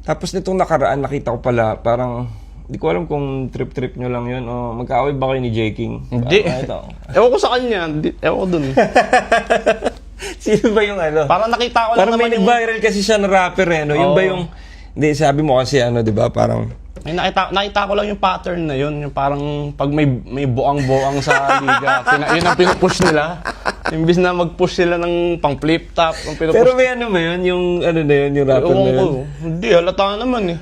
Tapos nitong nakaraan, nakita ko pala, parang, hindi ko alam kung trip-trip nyo lang yun, o magkaaway ba kayo ni J. King? Hindi. Ewan ko sa kanya. Ewan ko dun. Sino ba yung ano? Parang nakita ko lang Parang may naman yung... nag-viral kasi siya na rapper eh, no? Yung ba yung, hindi, sabi mo kasi ano, di ba, parang, May nakita ko lang yung pattern na yun. Yung parang pag may buang-buang sa liga, yun ang pinupush nila. Imbis na mag-push sila ng pang flip top, ang pinupush. pero may ano ba yun, yung ano na yun, yung rapper na yun? Hindi, halata naman eh.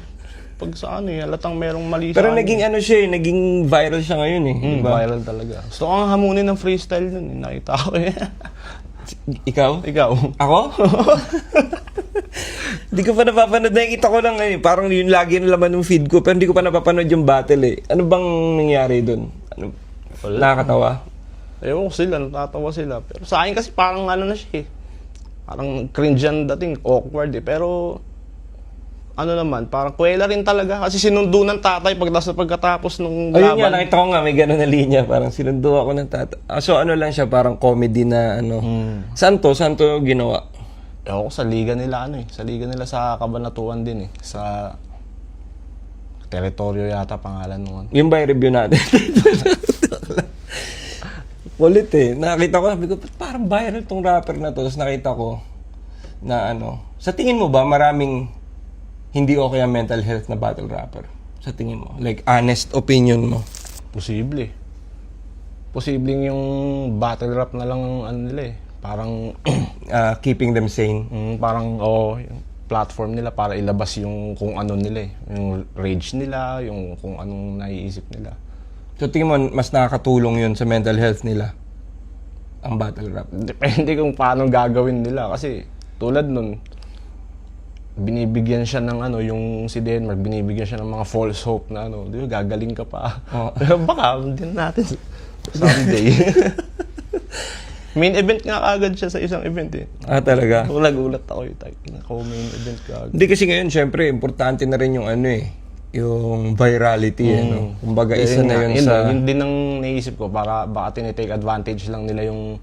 Pag sa ano eh, halatang merong mali Pero sa naging ano siya eh, naging viral siya ngayon eh, di ba? viral talaga. Gusto ko nga hamunin ng freestyle nun eh. Nakita ko eh. Ikaw? Ikaw? Ako? Hindi ko pa napapanood. Nakikita ko lang eh. Parang yun lagi na laman ng feed ko. Pero hindi ko pa napapanood yung battle eh. Ano bang nangyari dun? Ano? Nakakatawa? Ewan ko sila, natatawa sila. Pero sa akin kasi parang ano na siya eh. Parang cringe yan dating, awkward eh. Pero ano naman, parang kwela rin talaga. Kasi sinundo ng tatay pagkatapos nung Ayun nga, laban. nakita ko nga, may gano'n na linya. Parang sinundo ako ng tata. So ano lang siya, parang comedy na ano. Saan to ginawa? Ewan ko sa liga nila ano eh. Sa liga nila sa Cabanatuan din eh. Sa teritoryo yata pangalan nung ano. Yung ba review natin? Kulit eh. Nakita ko, sabi ko, "Ba't parang viral tong rapper na to?" Tapos nakita ko na ano. Sa tingin mo ba, maraming hindi okay ang mental health na battle rapper? Sa tingin mo? Like, honest opinion mo? Posible. Posibleng yung battle rap na lang ang ano nila eh. Parang Keeping them sane. parang yung platform nila para ilabas yung kung ano nila eh. Yung rage nila, yung kung anong naiisip nila. So tingin mo, mas nakakatulong yun sa mental health nila? Ang battle rap? Depende kung paano gagawin nila kasi tulad nun, binibigyan siya ng ano, yung si Denmark, binibigyan siya ng mga false hope na ano, di ba, gagaling ka pa. Pero baka, hindi natin someday. Main event nga agad siya sa isang event eh. Talaga? Nagulat ako yung type. Ako main event ka agad. Hindi kasi ngayon, syempre, importante na rin yung ano eh, yung virality eh, no? Kumbaga, isa na yun sa... Yun din ang naisip ko, baka tinitake advantage lang nila yung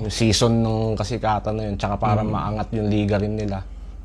season ng kasikatan na yun, tsaka para maangat yung liga rin nila.